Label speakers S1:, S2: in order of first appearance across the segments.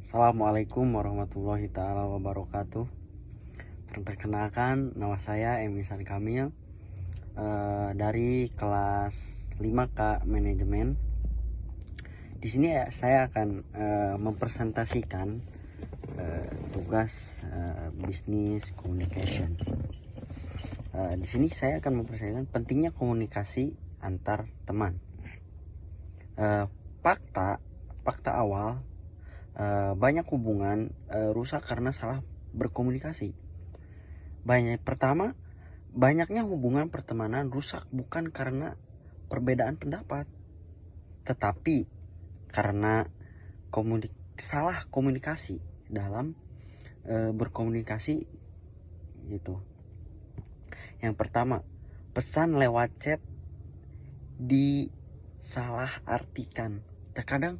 S1: Assalamualaikum warahmatullahi taala wabarakatuh. Perkenalkan, nama saya Emisan Kamil dari kelas 5K Manajemen. Di sini saya akan mempresentasikan tugas bisnis communication. Di sini saya akan mempresentasikan pentingnya komunikasi antar teman. Fakta awal, banyak hubungan rusak karena salah berkomunikasi. Banyaknya hubungan pertemanan rusak bukan karena perbedaan pendapat, tetapi karena salah komunikasi dalam berkomunikasi gitu. Yang pertama, pesan lewat chat disalah artikan. Terkadang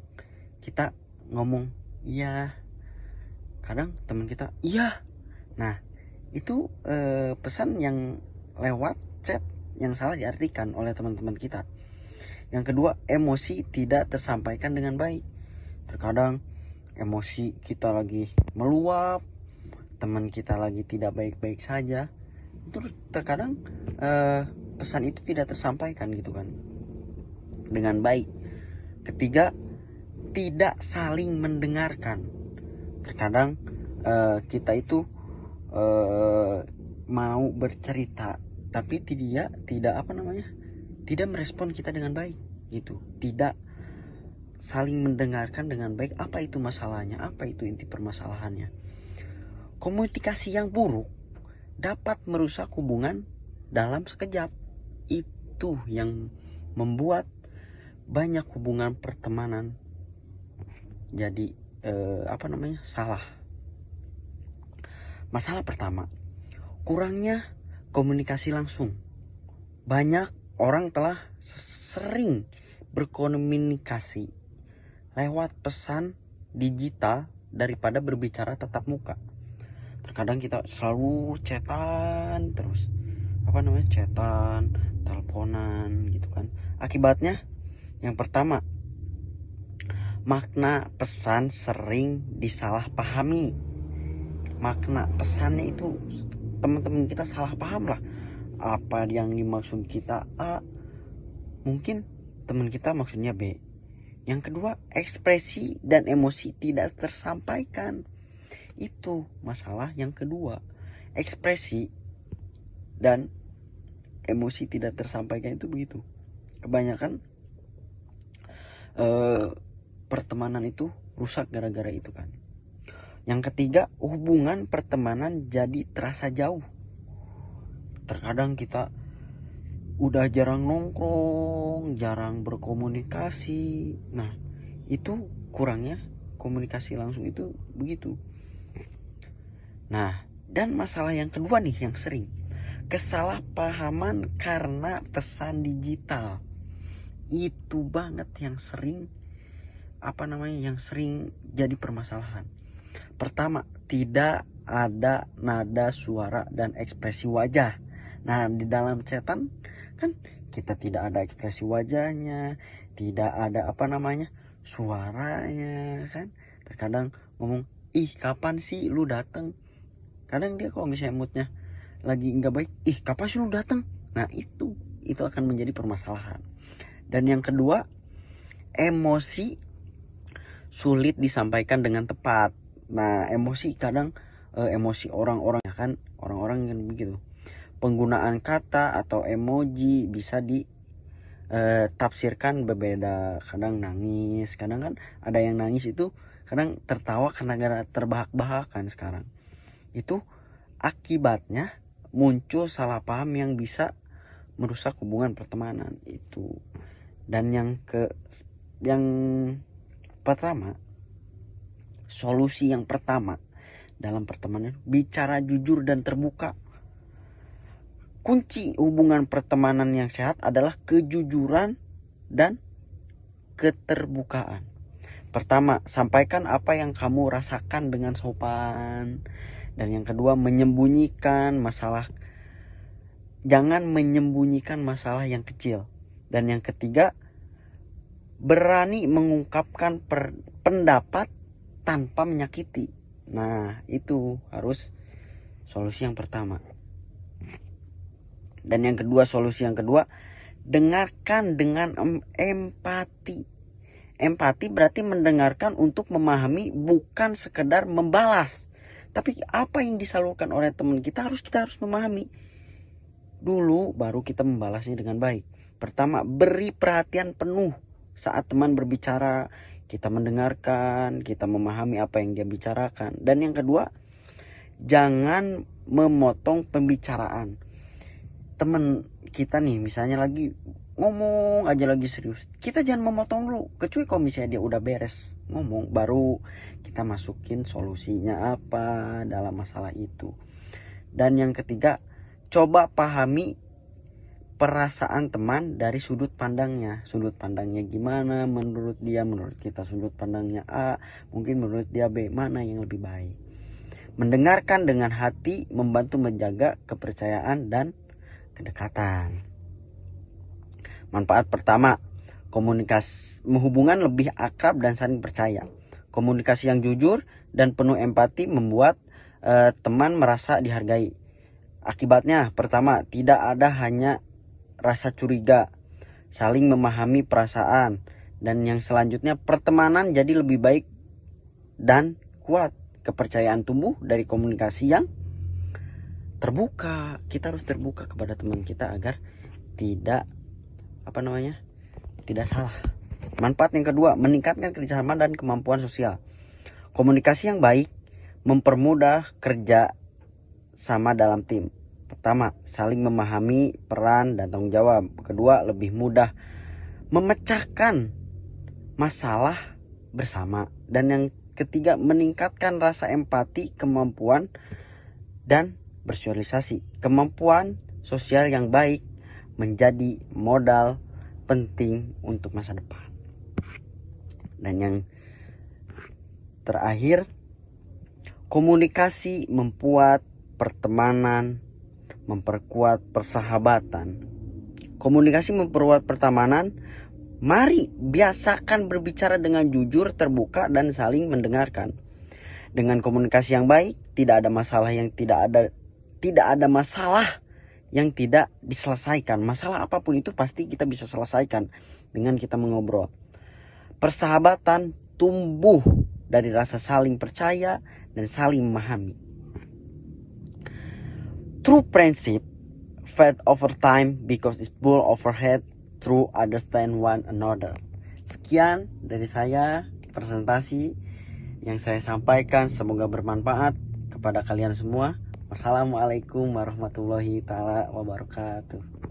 S1: kita ngomong iya, kadang teman kita iya. Nah, itu pesan yang lewat chat yang salah diartikan oleh teman-teman kita. Yang kedua, emosi tidak tersampaikan dengan baik. Terkadang emosi kita lagi meluap, teman kita lagi tidak baik-baik saja, itu terkadang pesan itu tidak tersampaikan gitu kan dengan baik. Ketiga, tidak saling mendengarkan. Terkadang kita itu mau bercerita tapi tidak merespon kita dengan baik gitu. Tidak saling mendengarkan dengan baik. Apa itu masalahnya? Apa itu inti permasalahannya? Komunikasi yang buruk dapat merusak hubungan dalam sekejap. Itu yang membuat banyak hubungan pertemanan jadi salah. Masalah pertama, kurangnya komunikasi langsung. Banyak orang telah sering berkomunikasi lewat pesan digital daripada berbicara tatap muka. Terkadang kita selalu chatan terus, chatan, teleponan gitu kan. Akibatnya, yang pertama, makna pesan sering disalahpahami. Makna pesannya itu teman-teman kita salah paham lah. Apa yang dimaksud kita A, mungkin teman kita maksudnya B. Yang kedua, ekspresi dan emosi tidak tersampaikan. Itu masalah yang kedua. Ekspresi dan emosi tidak tersampaikan itu begitu. Kebanyakan pertemanan itu rusak gara-gara itu kan. Yang ketiga, hubungan pertemanan jadi terasa jauh. Terkadang kita udah jarang nongkrong, jarang berkomunikasi. Nah, itu kurangnya komunikasi langsung itu begitu. Nah, dan masalah yang kedua nih yang sering, kesalahpahaman karena pesan digital. Itu banget yang sering jadi permasalahan. Pertama, tidak ada nada suara dan ekspresi wajah. Nah, di dalam chatan kan kita tidak ada ekspresi wajahnya, tidak ada suaranya kan. Terkadang ngomong, ih kapan sih lu dateng? Kadang dia kalau misalnya moodnya lagi nggak baik, ih kapan sih lu dateng? Nah, itu akan menjadi permasalahan. Dan yang kedua, emosi sulit disampaikan dengan tepat. Nah, emosi kadang emosi orang-orang yang begitu. Penggunaan kata atau emoji bisa ditafsirkan berbeda. Kadang nangis, kadang kan ada yang nangis itu kadang tertawa karena terbahak-bahak kan sekarang. Itu akibatnya muncul salah paham yang bisa merusak hubungan pertemanan itu. Dan yang pertama, solusi yang pertama dalam pertemanan, bicara jujur dan terbuka. Kunci hubungan pertemanan yang sehat adalah kejujuran dan keterbukaan. Pertama, sampaikan apa yang kamu rasakan dengan sopan. Dan yang kedua, jangan menyembunyikan masalah yang kecil. Dan yang ketiga, berani mengungkapkan pendapat tanpa menyakiti. Nah, itu harus solusi yang pertama. Dan yang kedua, solusi yang kedua, dengarkan dengan empati. Empati berarti mendengarkan untuk memahami, bukan sekedar membalas. Tapi apa yang disalurkan oleh teman kita harus memahami dulu, baru kita membalasnya dengan baik. Pertama, beri perhatian penuh saat teman berbicara. Kita mendengarkan, kita memahami apa yang dia bicarakan. Dan yang kedua, jangan memotong pembicaraan. Teman kita nih misalnya lagi ngomong aja, lagi serius, kita jangan memotong dulu, kecuali kalau misalnya dia udah beres ngomong, baru kita masukin solusinya apa dalam masalah itu. Dan yang ketiga, coba pahami perasaan teman dari sudut pandangnya. Sudut pandangnya gimana menurut dia, menurut kita sudut pandangnya A, mungkin menurut dia B, mana yang lebih baik. Mendengarkan dengan hati membantu menjaga kepercayaan dan kedekatan. Manfaat pertama, komunikasi, hubungan lebih akrab dan saling percaya. Komunikasi yang jujur dan penuh empati membuat teman merasa dihargai. Akibatnya, pertama, tidak ada hanya rasa curiga, saling memahami perasaan, dan yang selanjutnya pertemanan jadi lebih baik dan kuat. Kepercayaan tumbuh dari komunikasi yang terbuka. Kita harus terbuka kepada teman kita agar tidak tidak salah. Manfaat yang kedua, meningkatkan kerjasama dan kemampuan sosial. Komunikasi yang baik mempermudah kerja sama dalam tim. Pertama, saling memahami peran dan tanggung jawab. Kedua, lebih mudah memecahkan masalah bersama. Dan yang ketiga, meningkatkan rasa empati, kemampuan dan bersosialisasi. Kemampuan sosial yang baik menjadi modal penting untuk masa depan. Dan yang terakhir, komunikasi membuat pertemanan, memperkuat persahabatan. Komunikasi memperkuat pertemanan. Mari biasakan berbicara dengan jujur, terbuka, dan saling mendengarkan. Dengan komunikasi yang baik, tidak ada masalah yang tidak ada masalah yang tidak diselesaikan. Masalah apapun itu pasti kita bisa selesaikan dengan kita mengobrol. Persahabatan tumbuh dari rasa saling percaya dan saling memahami. True friendship fade over time because it's built overhead through understand one another. Sekian dari saya presentasi yang saya sampaikan, semoga bermanfaat kepada kalian semua. Wassalamualaikum warahmatullahi taala wabarakatuh.